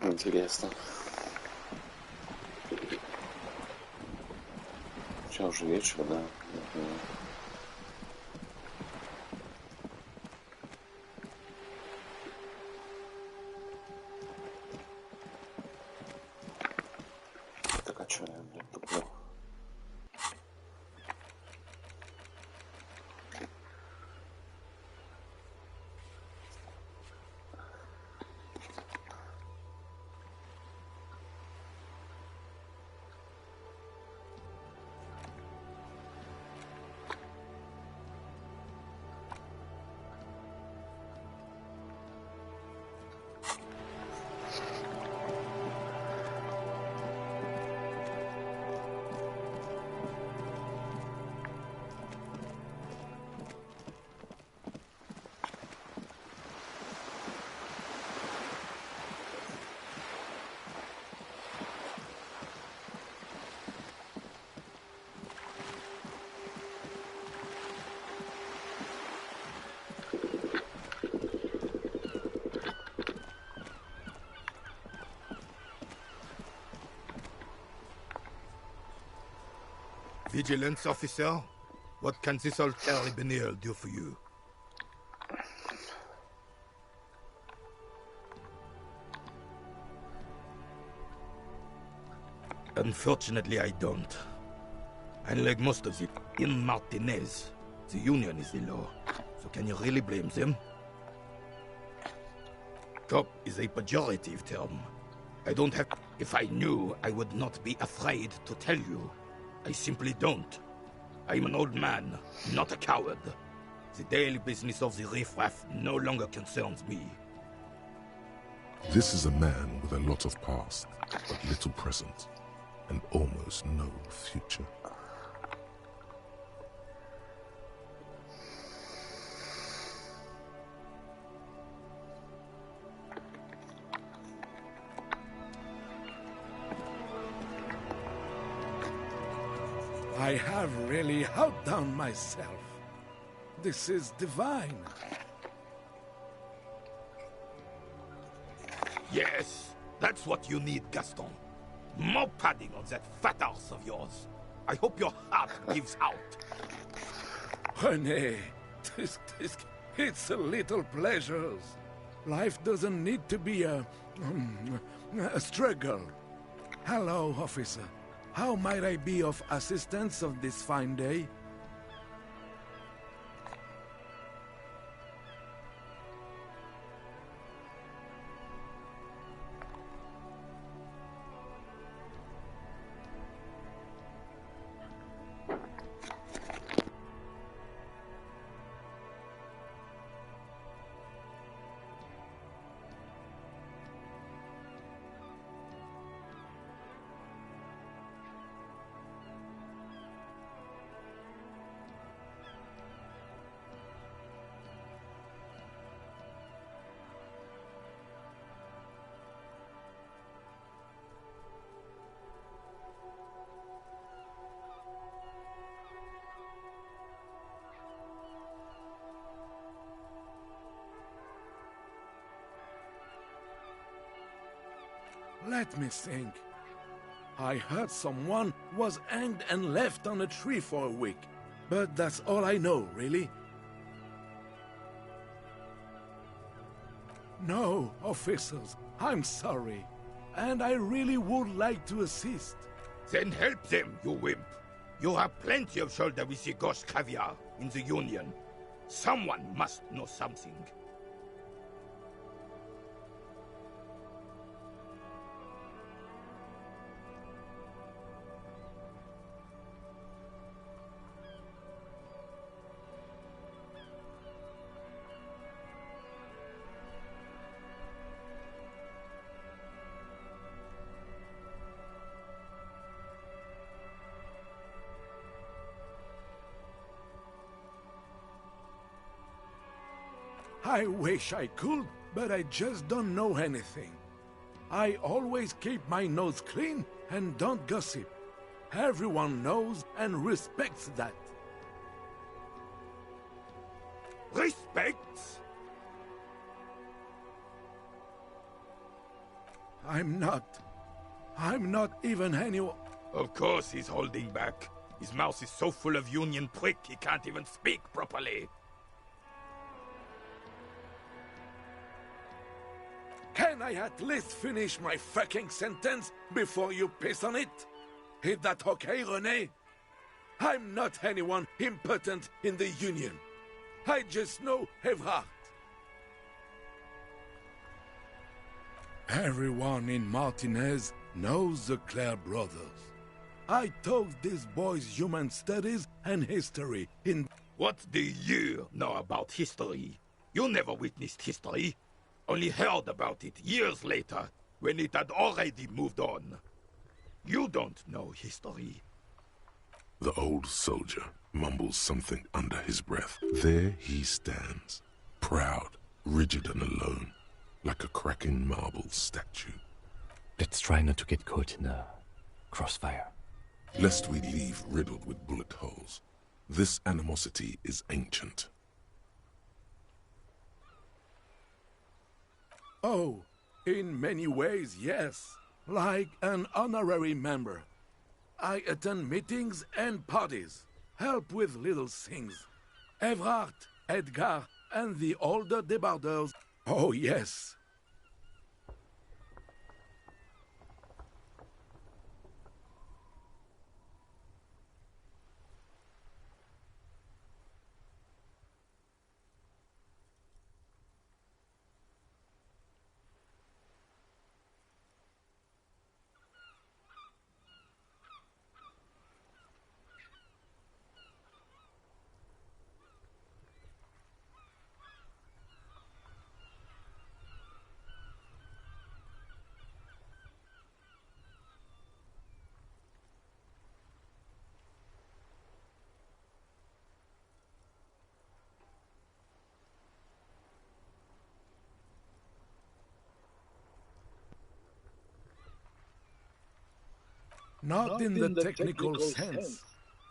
Интересно. Сейчас уже вечер, да? Так, а что я, блядь, туплю? Vigilance officer, what can this alter Benil do for you? Unfortunately, I don't. Unlike most of it, in Martinez, the Union is the law. So can you really blame them? Cop is a pejorative term. I don't have... If I knew, I would not be afraid to tell you. I simply don't. I'm an old man, not a coward. The daily business of the riffraff no longer concerns me. This is a man with a lot of past, but little present, and almost no future. I have really outdone myself. This is divine. Yes, that's what you need, Gaston. More padding on that fat arse of yours. I hope your heart gives out. René, it's a little pleasures. Life doesn't need to be a struggle. Hello, officer. How might I be of assistance on this fine day? Let me think. I heard someone was hanged and left on a tree for a week. But that's all I know, really. No, officers, I'm sorry. And I really would like to assist. Then help them, you wimp. You have plenty of shoulder with your gauche caviar in the Union. Someone must know something. I wish I could, but I just don't know anything. I always keep my nose clean and don't gossip. Everyone knows and respects that. Respect? I'm not even anyone. Of course he's holding back. His mouth is so full of union prick he can't even speak properly. Can I at least finish my fucking sentence before you piss on it? Is that okay, René? I'm not anyone important in the Union. I just know Evrard. Everyone in Martinez knows the Clare brothers. I taught these boys human studies and history in... What do you know about history? You never witnessed history. Only heard about it years later, when it had already moved on. You don't know history. The old soldier mumbles something under his breath. There he stands, proud, rigid and alone, like a cracking marble statue. Let's try not to get caught in a crossfire. Lest we leave riddled with bullet holes. This animosity is ancient. Oh, in many ways, yes. Like an honorary member. I attend meetings and parties, help with little things. Evrard, Edgar, and the older debarders. Oh, yes. Not in the technical sense.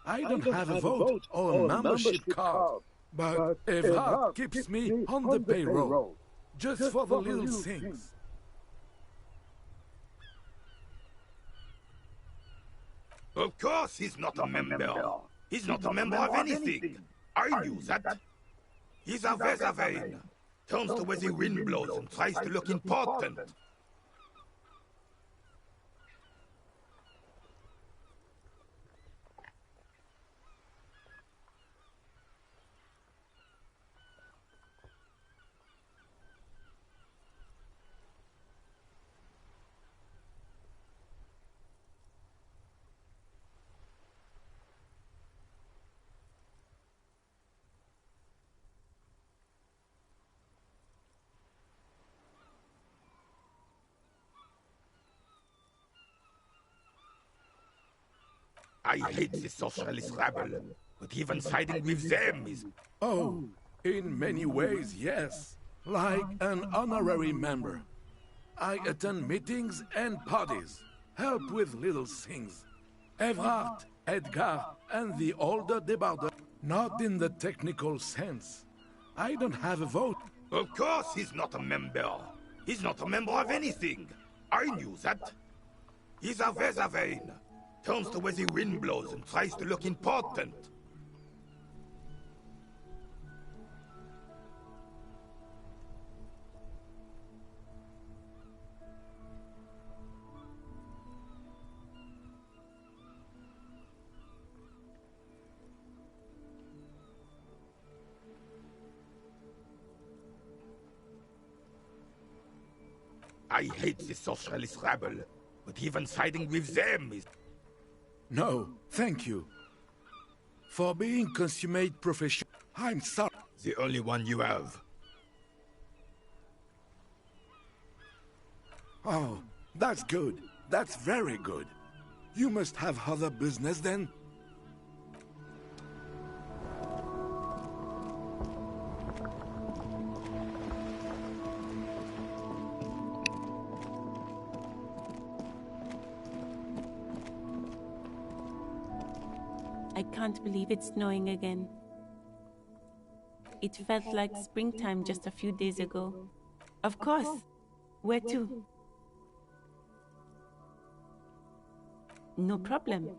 I don't have a vote or a membership card, but Evrard keeps me on the payroll, just for the little things. Of course he's not a member. He's not a member of anything. I knew that. He's a Vezavein. Turns to where the wind blows and tries to look important. I hate the socialist rabble, but even siding with them is... Oh, in many ways, yes. Like an honorary member. I attend meetings and parties, help with little things. Evrard, Edgar, and the older debarder. Not in the technical sense. I don't have a vote. Of course he's not a member. He's not a member of anything. I knew that. He's a Vezavein. Turns to where the wind blows and tries to look important. I hate the socialist rabble, but even siding with them is... No, thank you. For being consummate professional, I'm sorry. The only one you have. Oh, that's good. That's very good. You must have other business then? I can't believe it's snowing again. It felt like springtime just a few days ago. Of course. Where to? No problem.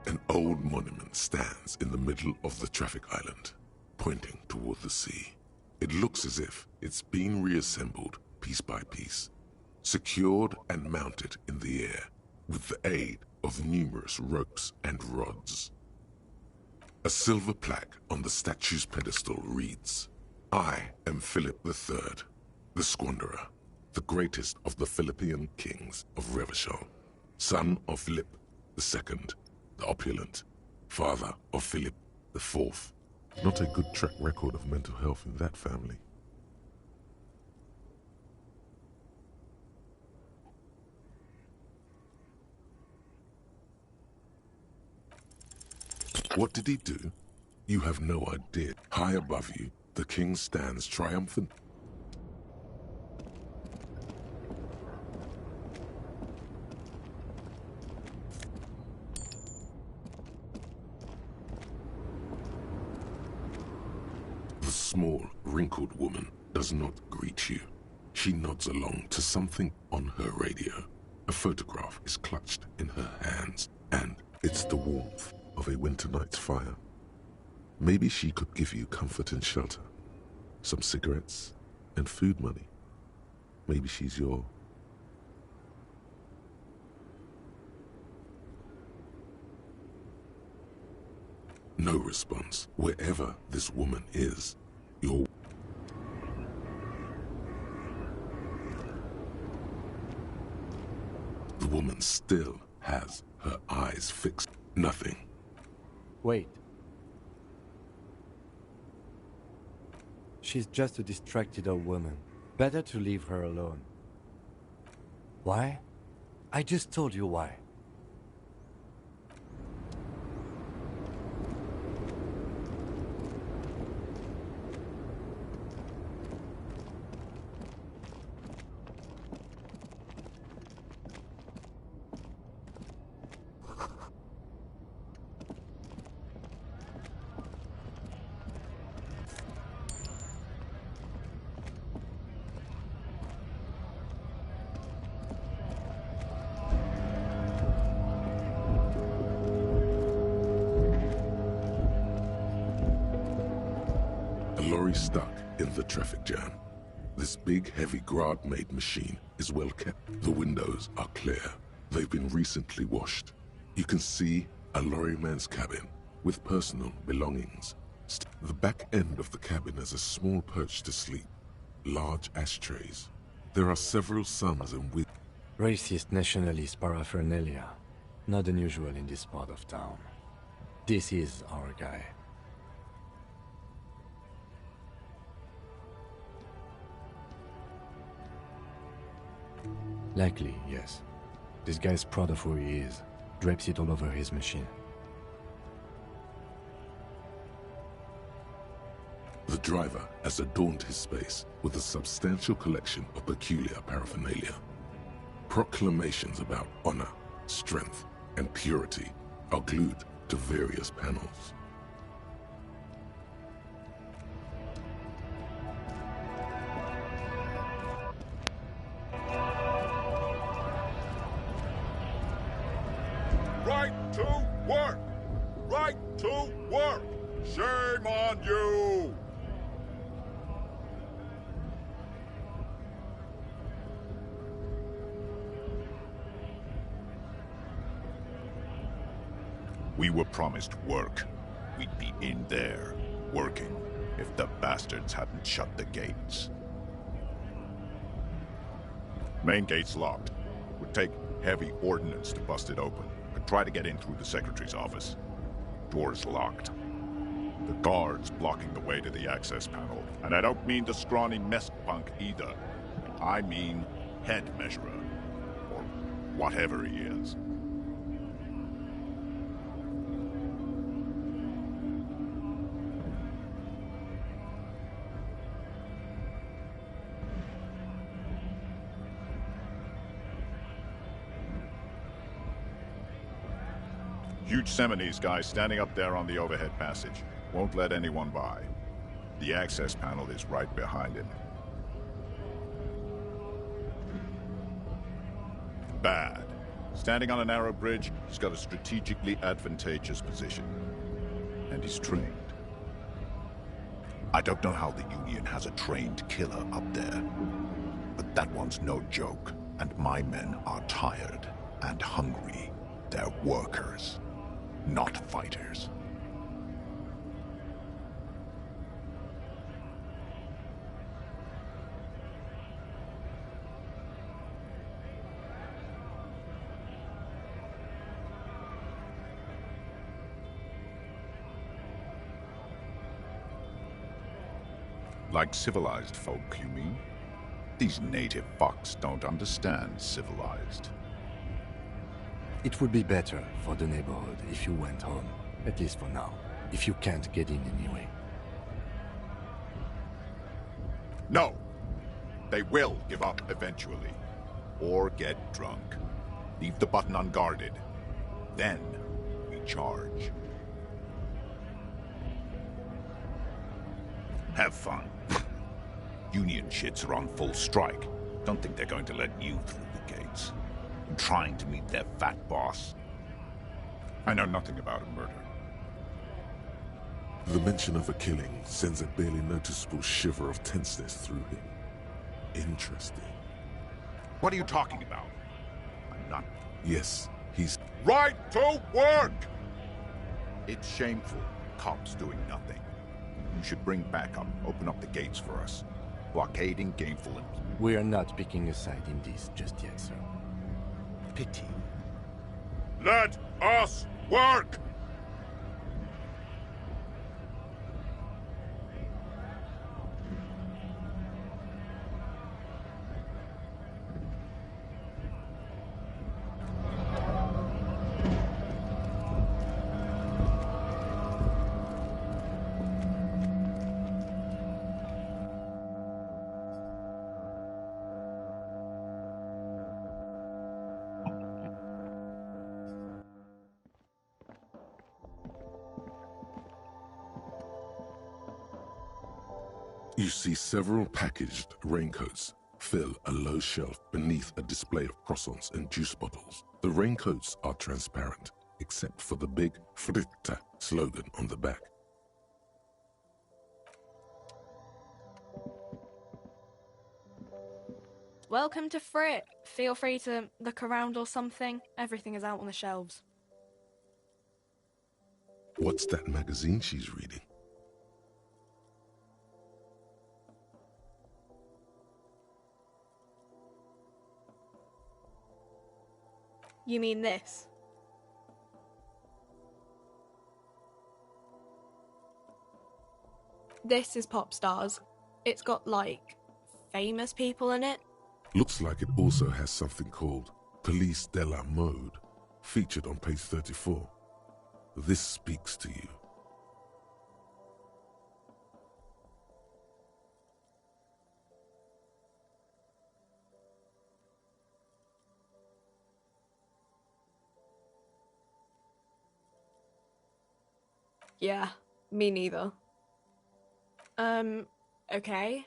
An old monument stands in the middle of the traffic island, pointing toward the sea. It looks as if it's been reassembled piece by piece, secured and mounted in the air with the aid of numerous ropes and rods. A silver plaque on the statue's pedestal reads, "I am Philip III, the Squanderer, the greatest of the Philippian kings of Revashol, son of Philip II, the opulent, father of Philip IV." Not a good track record of mental health in that family. What did he do? You have no idea. High above you, the king stands triumphant. The small, wrinkled woman does not greet you. She nods along to something on her radio. A photograph is clutched in her hands, and it's the warmth of a winter night's fire. Maybe she could give you comfort and shelter, some cigarettes and food money. Maybe she's your... No response. Wherever this woman is, your... The woman still has her eyes fixed. Nothing. Wait. She's just a distracted old woman. Better to leave her alone. Why? I just told you why. Lorry stuck in the traffic jam. This big, heavy Grad-made machine is well kept. The windows are clear. They've been recently washed. You can see a lorryman's cabin with personal belongings. The back end of the cabin has a small perch to sleep, large ashtrays. There are several sons and with Racist nationalist paraphernalia. Not unusual in this part of town. This is our guy. Likely, yes. This guy's proud of who he is. Drapes it all over his machine. The driver has adorned his space with a substantial collection of peculiar paraphernalia. Proclamations about honor, strength, and purity are glued to various panels. Right to work! Right to work! Shame on you! We were promised work. We'd be in there, working, if the bastards hadn't shut the gates. Main gate's locked. Would take heavy ordnance to bust it open. Could try to get in through the secretary's office. Door's locked. The guard's blocking the way to the access panel. And I don't mean the scrawny mess punk either. I mean head measurer. Or whatever he is. Huge Seminese guy standing up there on the overhead passage. Won't let anyone by. The access panel is right behind him. Bad. Standing on a narrow bridge, he's got a strategically advantageous position. And he's trained. I don't know how the Union has a trained killer up there. But that one's no joke. And my men are tired and hungry. They're workers. Not fighters. Like civilized folk, you mean? These native fucks don't understand civilized. It would be better for the neighborhood if you went home, at least for now, if you can't get in anyway. No! They will give up eventually. Or get drunk. Leave the button unguarded. Then we charge. Have fun. Union shits are on full strike. Don't think they're going to let you through the gates. I'm trying to meet their fat boss. I know nothing about a murder. The mention of a killing sends a barely noticeable shiver of tenseness through him. Interesting. What are you talking about? I'm not... Yes, he's... Right to work! It's shameful. Cops doing nothing. You should bring backup. Open up the gates for us. Blockading gainful employment. We are not picking a side in this just yet, sir. Pity. Let us work! You see several packaged raincoats fill a low shelf beneath a display of croissants and juice bottles. The raincoats are transparent, except for the big Fritta slogan on the back. Welcome to Frit. Feel free to look around or something. Everything is out on the shelves. What's that magazine she's reading? You mean this? This is Pop Stars. It's got, like, famous people in it. Looks like it also has something called Police de la Mode, featured on page 34. This speaks to you. Yeah, me neither. Okay.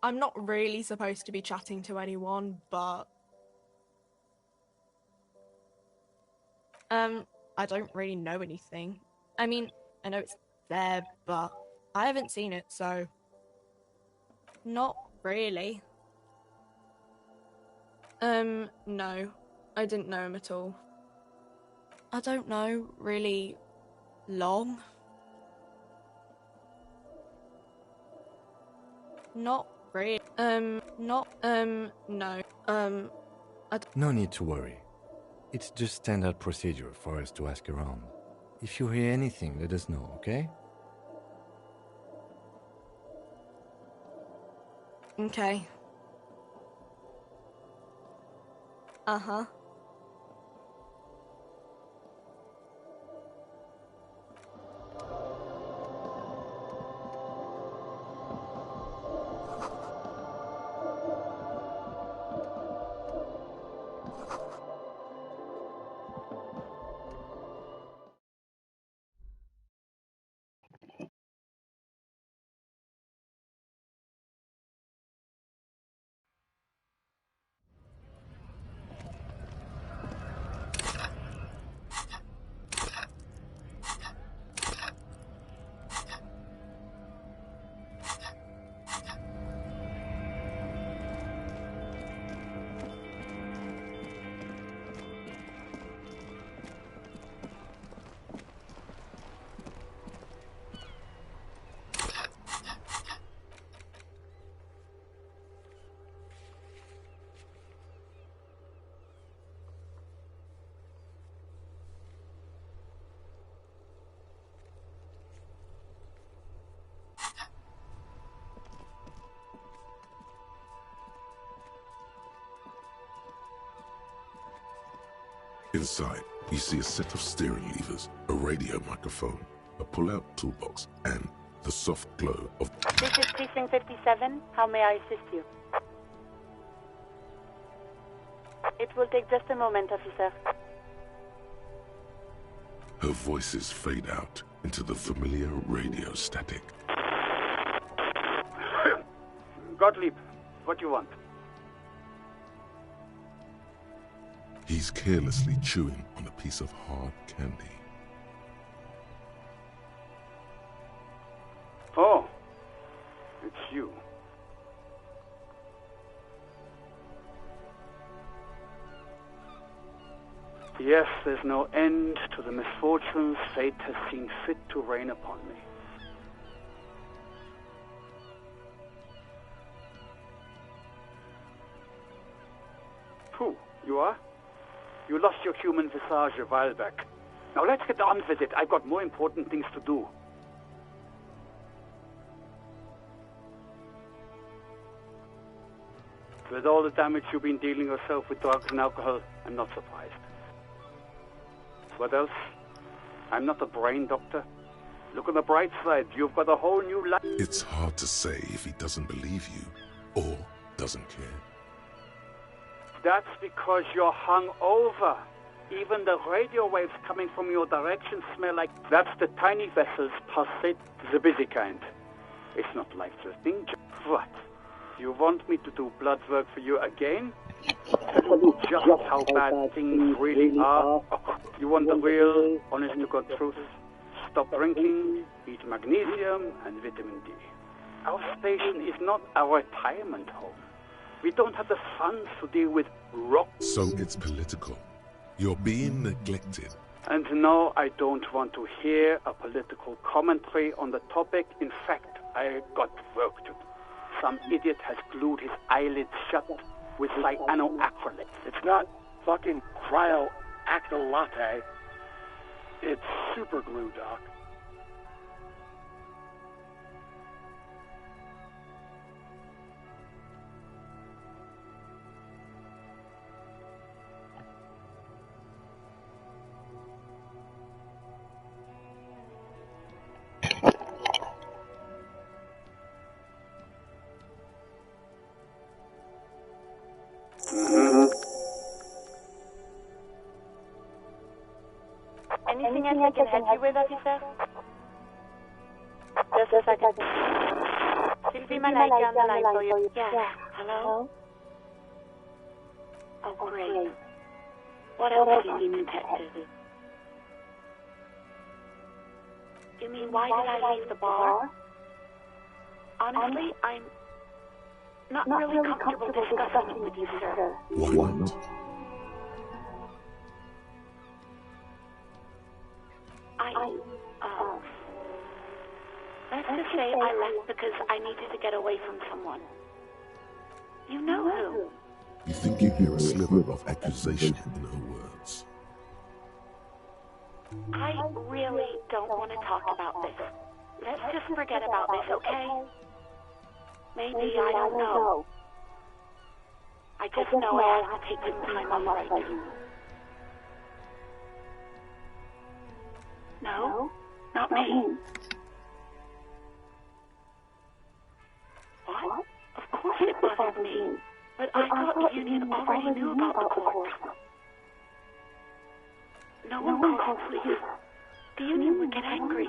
I'm not really supposed to be chatting to anyone, but... I don't really know anything. I mean, I know it's there, but I haven't seen it, so... Not really. No. I didn't know him at all. I don't know, really, long. Not really. No. No need to worry. It's just standard procedure for us to ask around. If you hear anything, let us know, okay? Okay. Uh-huh. Inside, you see a set of steering levers, a radio microphone, a pull-out toolbox, and the soft glow of... This is Precinct 57. How may I assist you? It will take just a moment, officer. Her voices fade out into the familiar radio static. Gottlieb, what do you want? He's carelessly chewing on a piece of hard candy. Oh, it's you. Yes, there's no end to the misfortunes fate has seen fit to rain upon me. Who? You are? You lost your human visage a while back. Now let's get on with it. I've got more important things to do. With all the damage you've been dealing yourself with drugs and alcohol, I'm not surprised. What else? I'm not a brain doctor. Look on the bright side. You've got a whole new life. It's hard to say if he doesn't believe you or doesn't care. That's because you're hung over. Even the radio waves coming from your direction smell like... That's the tiny vessels pulsate, the busy kind. It's not life-threatening. What? You want me to do blood work for you again? Tell you just how bad things really are? You want the real, honest-to-God truth? Stop drinking, eat magnesium and vitamin D. Our station is not a retirement home. We don't have the funds to deal with rock. So it's political. You're being neglected. And no, I don't want to hear a political commentary on the topic. In fact, I got work to do. Some idiot has glued his eyelids shut with cyanoacrylate. It's not fucking cryoacrylate. It's super glue, Doc. Anything else I can help you with, officer? Just a second. Sylvie Malaika on the line for you. Yeah. Hello? Oh, great. What else do you need, detective? You mean, why did I leave the bar? Honestly, I'm not really comfortable discussing it with you, sir. Why not? to say I left because I needed to get away from someone. You know who? You think you hear a sliver of accusation in her words. I really don't want to talk about this. Let's just forget about this, okay? Maybe, I don't know. I just know I have to take some time off right now. No, not me. What? Of course it bothered me. But I thought the union already knew about the court. No one calls the police. The union would get angry.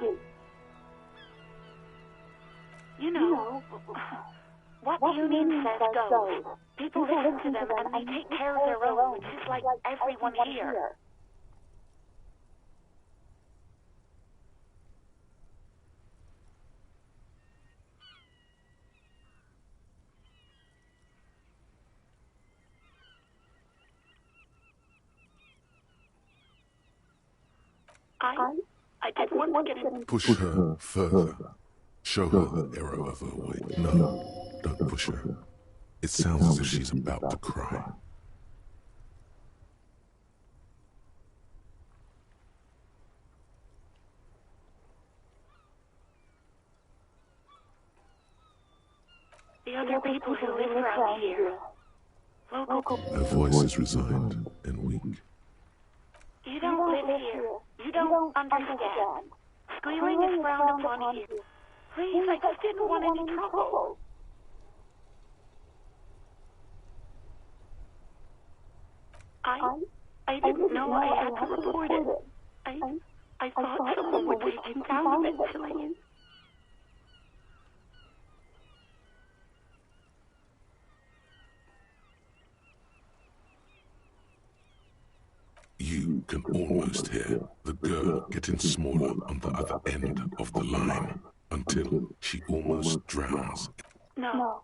You know, what the union says goes. People listen to them and they take care of their own, which is like everyone here. I didn't want to get in. Push her further. Show her the error of her way. No, don't push her. It sounds as if she's about to cry. The other people who live around here. Local. Her voice is resigned and weak. You don't live here. You don't understand. Squealing is frowned upon here. Please, I just didn't want any trouble. I didn't know I had to report it. I thought someone would take him down eventually. You can almost hear the girl getting smaller on the other end of the line until she almost drowns. No.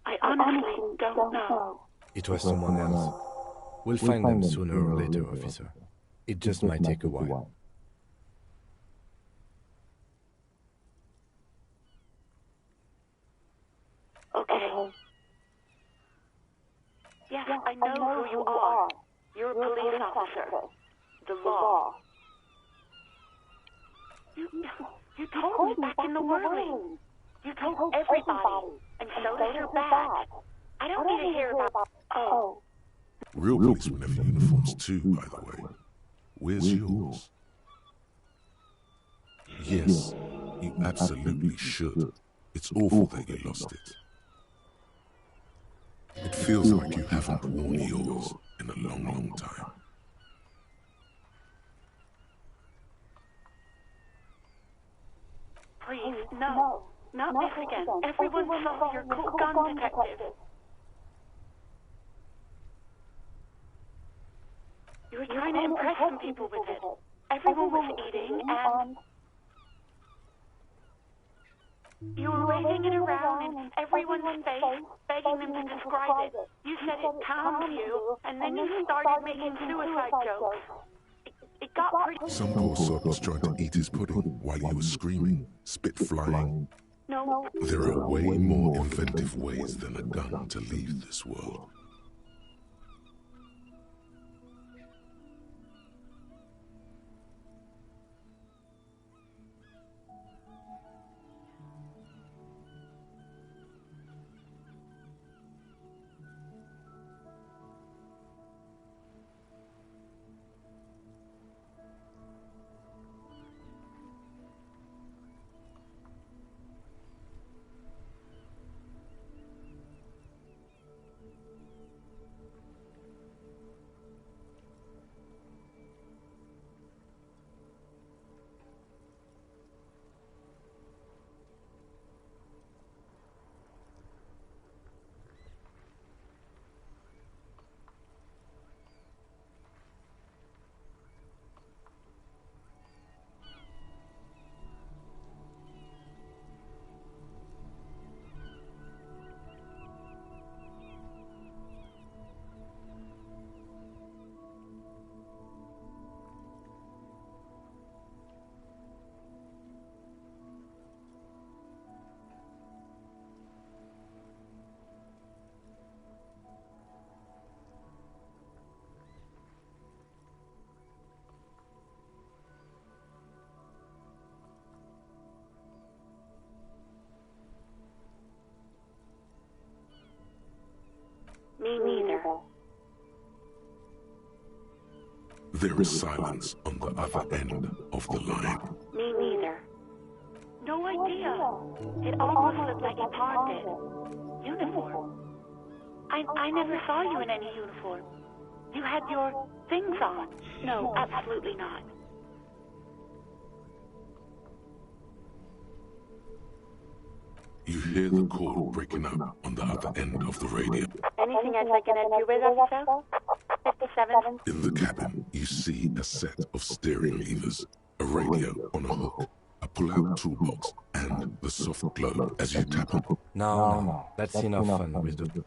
I honestly don't know. It was someone else. We'll find them sooner or later, officer. It just might take a while. Okay. Yes, I know who you are. You're a police officer. The law. You told me back in the whirling. You told everybody. And so does your badge. I don't need to hear about... Oh. Real policemen have uniforms too, by the way. Where's yours? Yes, you absolutely should. It's awful that you lost it. It feels like you haven't worn yours in a long, long time. Please, no. Not this again. Everyone saw your cool gun detective. You were trying to impress some people with it. Everyone was eating and... You were waving it around in everyone's face, begging them to describe it. You said it calmed you, and then you started making suicide jokes. It got pretty... Some poor sod was trying to eat his pudding while you were screaming, spit flying. No. There are way more inventive ways than a gun to leave this world. There is silence on the other end of the line. Me neither. No idea. It almost looked like it pawned it. Uniform. I never saw you in any uniform. You had your things on. No, absolutely not. You hear the call breaking up on the other end of the radio. Anything else I can help you with, officer? 57. In the cabin, you see a set of steering levers, a radio on a hook, a pull-out toolbox, and the soft globe as you tap on. No, that's enough fun with the...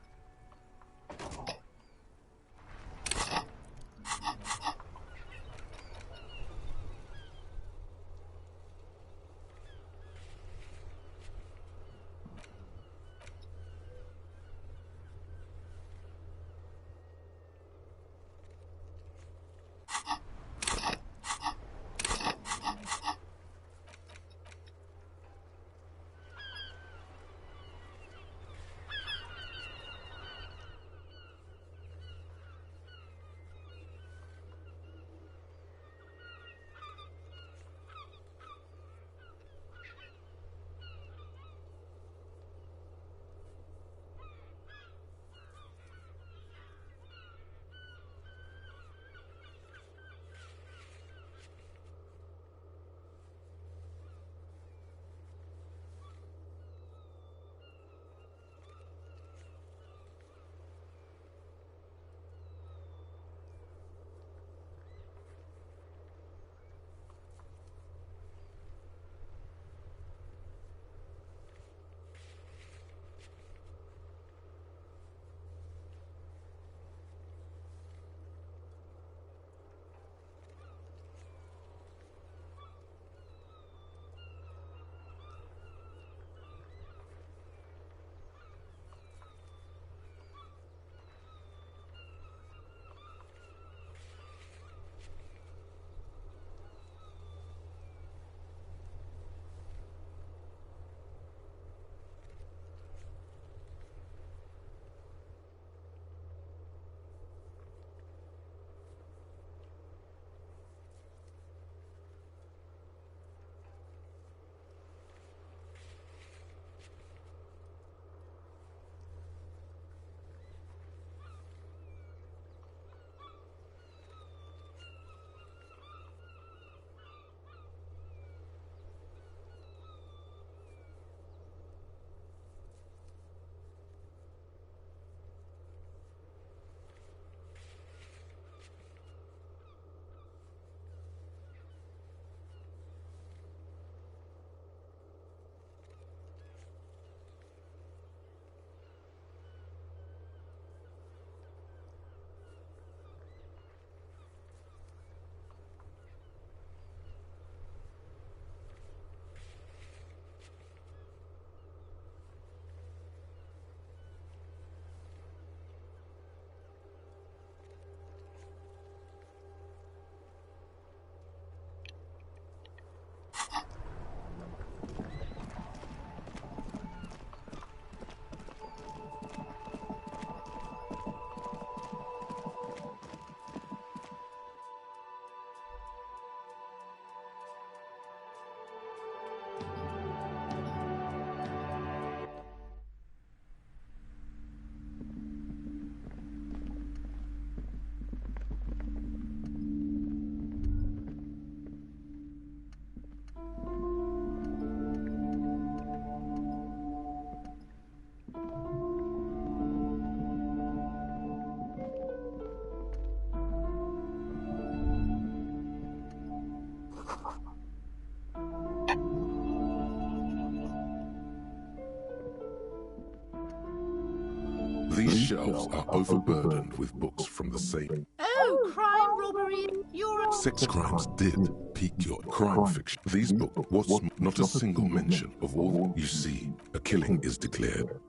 These shelves are overburdened with books from the same. Oh, crime, robbery, you're a... Sex crimes did pique your crime fiction. These books, what's not a single mention of all you see. A killing is declared.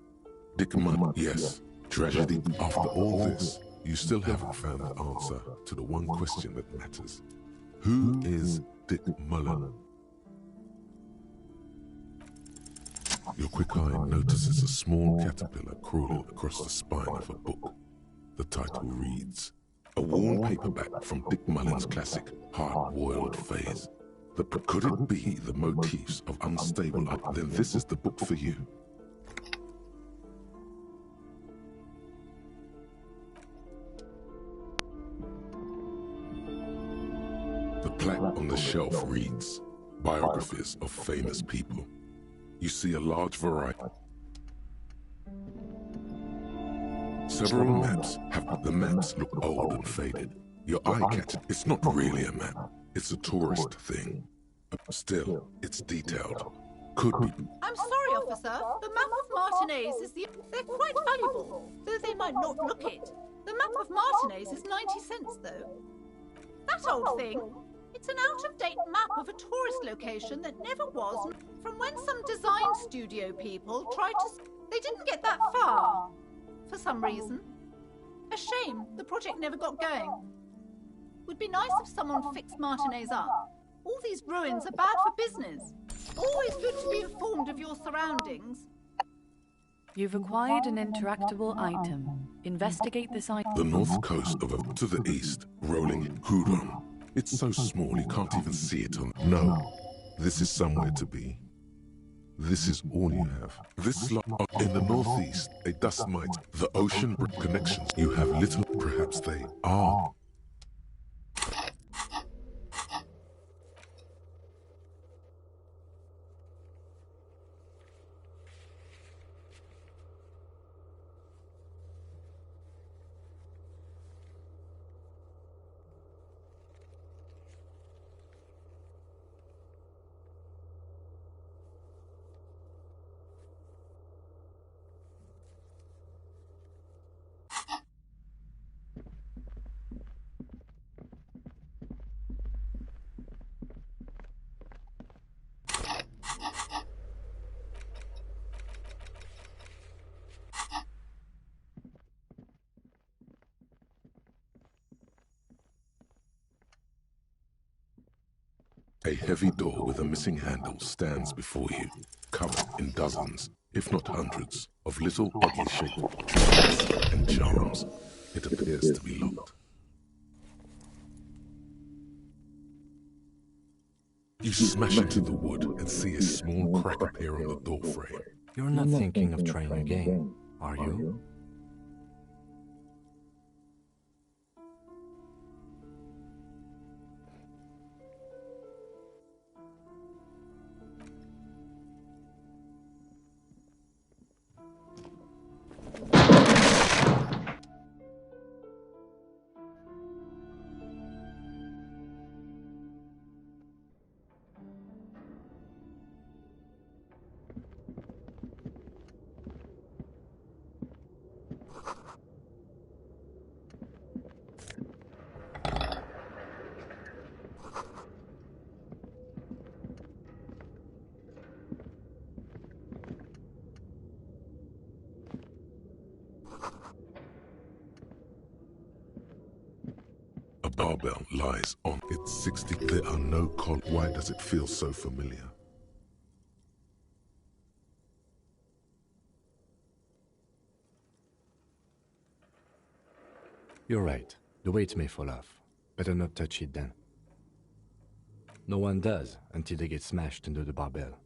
Dick Mullen, yes, tragedy. After all this, you still haven't found the answer to the one question that matters. Who is Dick Mullen? Your quick eye notices a small caterpillar crawling across the spine of a book. The title reads, A worn paperback from Dick Mullen's classic Hard-Boiled Phase. Could it be the motifs of unstable up? Then this is the book for you. The plaque on the shelf reads, Biographies of Famous People. You see a large variety. Several maps the maps look old and faded. Your eye catches. It's not really a map. It's a tourist thing. Still, it's detailed. Could be. I'm sorry, officer. The map of Martinez is They're quite valuable, though they might not look it. The map of Martinez is 90 cents, though. That old thing. It's an out-of-date map of a tourist location that never was, from when some design studio people tried to... They didn't get that far, for some reason. A shame the project never got going. Would be nice if someone fixed Martinez up. All these ruins are bad for business. Always good to be informed of your surroundings. You've acquired an interactable item. Investigate this item. The north coast to the east, rolling Huron. It's so small you can't even see it on... No, this is somewhere to be. This is all you have. This in the northeast, a dust mite. The ocean connections. You have little... Perhaps they are... A heavy door with a missing handle stands before you, covered in dozens, if not hundreds, of little oddly shaped trinkets and charms. It appears to be locked. You smash into the wood and see a small crack appear on the door frame. You're not thinking of trying again, are you? A barbell lies on its 60. There are no columns. Why does it feel so familiar? You're right. The weight may fall off. Better not touch it then. No one does until they get smashed into the barbell.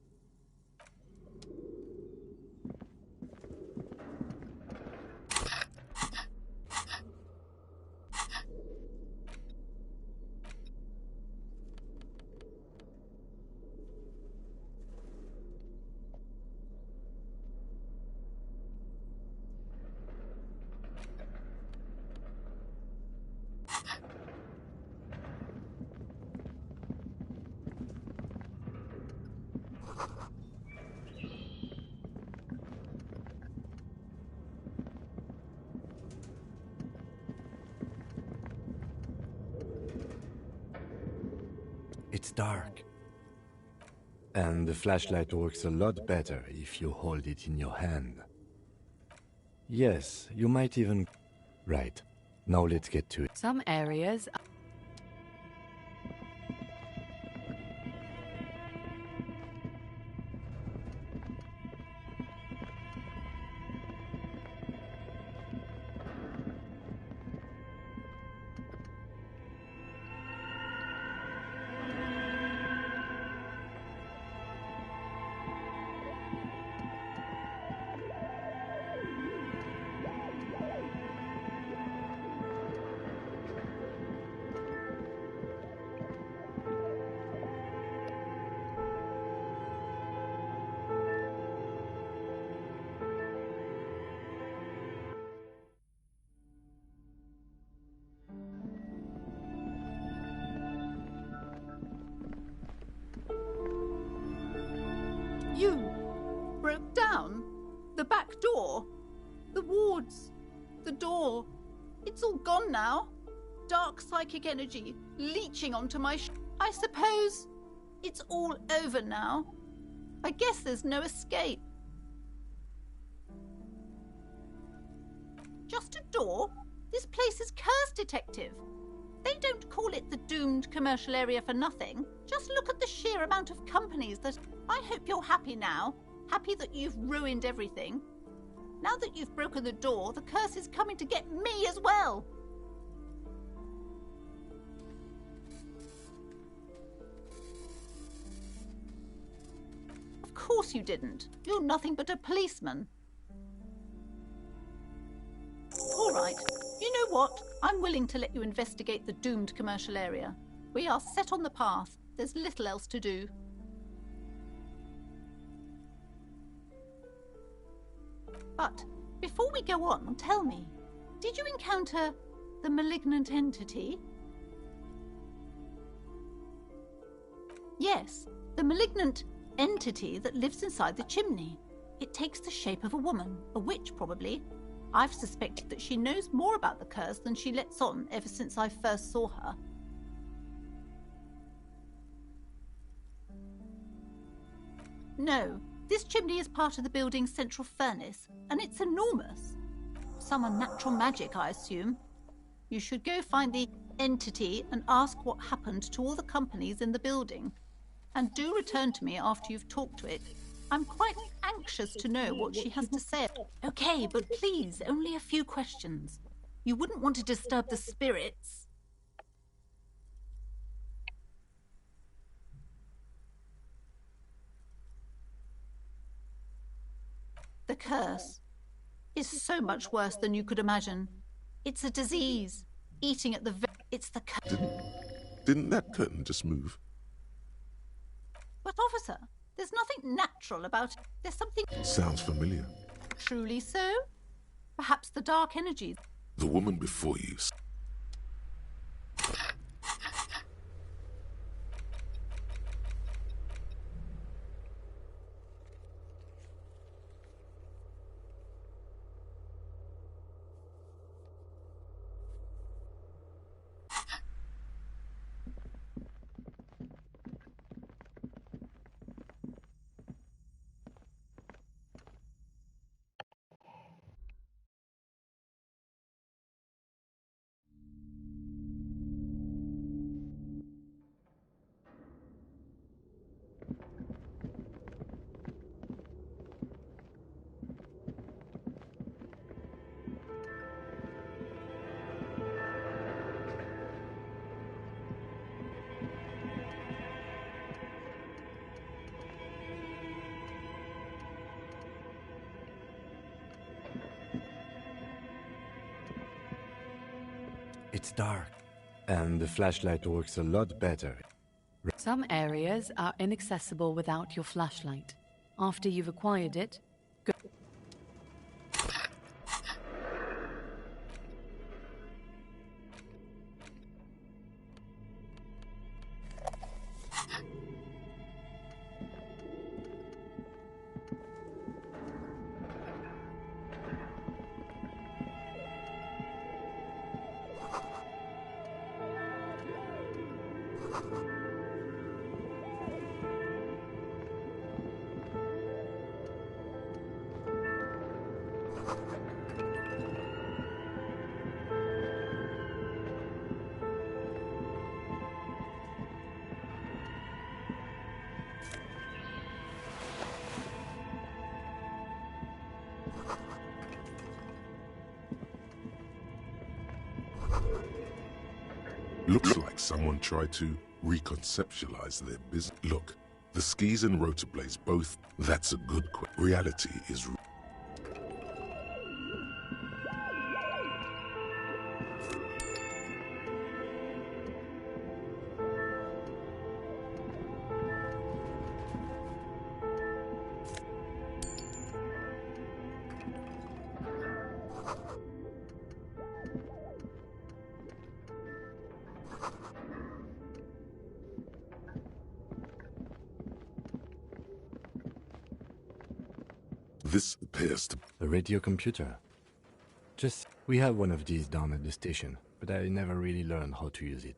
It's dark. And the flashlight works a lot better if you hold it in your hand. Yes, you might even... Right. Now let's get to it. Some areas... down. The back door. The wards. The door. It's all gone now. Dark psychic energy leeching onto my I suppose it's all over now. I guess there's no escape. Just a door? This place is cursed, Detective. They don't call it the doomed commercial area for nothing. Just look at the sheer amount of companies that... I hope you're happy now. Happy that you've ruined everything. Now that you've broken the door, the curse is coming to get me as well. Of course you didn't. You're nothing but a policeman. All right. You know what? I'm willing to let you investigate the doomed commercial area. We are set on the path. There's little else to do. But before we go on, tell me, did you encounter the malignant entity? Yes, the malignant entity that lives inside the chimney. It takes the shape of a woman, a witch probably. I've suspected that she knows more about the curse than she lets on ever since I first saw her. No, this chimney is part of the building's central furnace, and it's enormous. Some unnatural magic, I assume. You should go find the entity and ask what happened to all the companies in the building. And do return to me after you've talked to it. I'm quite anxious to know what she has to say. Okay, but please, only a few questions. You wouldn't want to disturb the spirits. The curse is so much worse than you could imagine. It's a disease, eating at the it's the curse. Didn't that curtain just move? But officer, there's nothing natural about it. There's something... Sounds familiar. Truly so? Perhaps the dark energies. The woman before you. It's dark, and the flashlight works a lot better. Some areas are inaccessible without your flashlight. After you've acquired it, go. Looks like someone tried to reconceptualize their business. Look, the skis and rotorblades both. That's a good question. Reality is. This appears to... A radio computer. We have one of these down at the station, but I never really learned how to use it.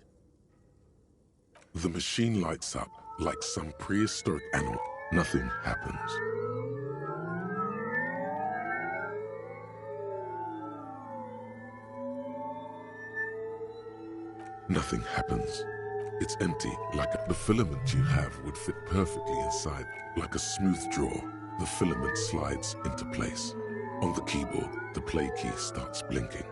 The machine lights up like some prehistoric animal. Nothing happens. Nothing happens. It's empty, like the filament you have would fit perfectly inside. Like a smooth draw, the filament slides into place. On the keyboard, the play key starts blinking.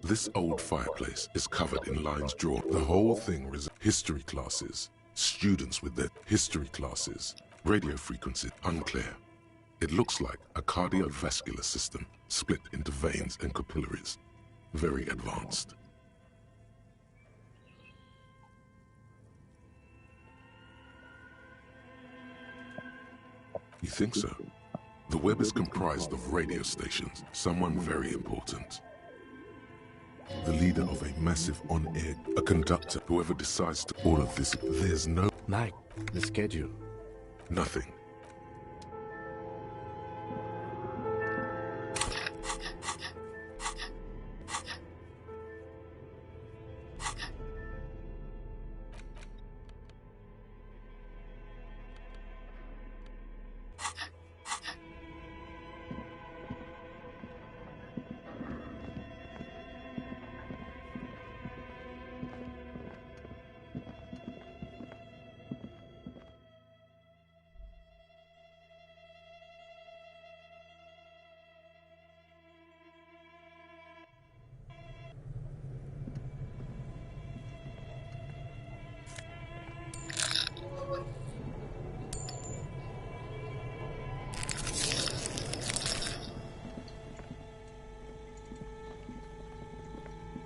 This old fireplace is covered in lines drawn. The whole thing is history classes. Students with their history classes. Radio frequency unclear. It looks like a cardiovascular system split into veins and capillaries. Very advanced. You think so? The web is comprised of radio stations, someone very important. The leader of a massive on-air, a conductor, whoever decides to all of this, there's no... Mike, the schedule. Nothing.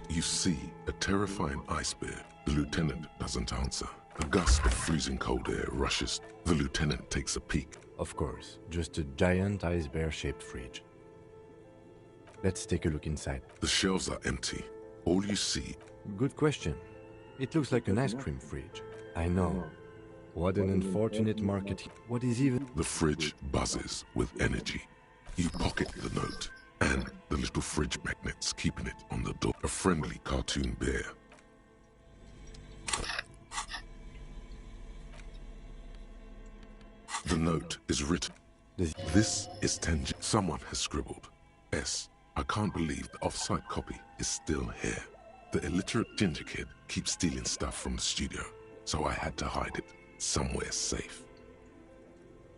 You see a terrifying ice bear. The lieutenant doesn't answer. A gust of freezing cold air rushes. The lieutenant takes a peek. Of course, just a giant ice bear-shaped fridge. Let's take a look inside. The shelves are empty. All you see... Good question. It looks like an ice cream fridge. I know. What an unfortunate market. What is even... The fridge buzzes with energy. You pocket the note. And the little fridge magnets keeping it on the door. A friendly cartoon bear. The note is written. This is Tenji. Someone has scribbled. S. I can't believe the off-site copy is still here. The illiterate ginger kid keeps stealing stuff from the studio, so I had to hide it somewhere safe.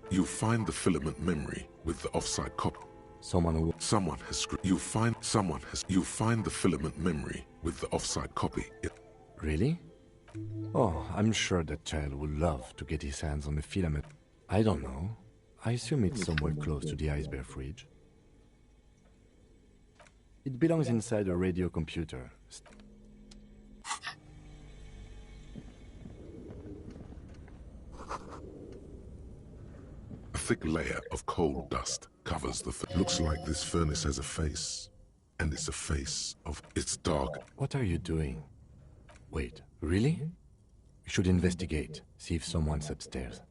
You'll find the filament memory with the off-site copy. Someone has scribbled. You find the filament memory with the off-site copy. Really? Oh, I'm sure that child would love to get his hands on the filament. I don't know. I assume it's somewhere close to the ice bear fridge. It belongs inside a radio computer. A thick layer of coal dust covers the... Looks like this furnace has a face. And it's a face of... It's dark. What are you doing? Wait, really? We should investigate, see if someone's upstairs.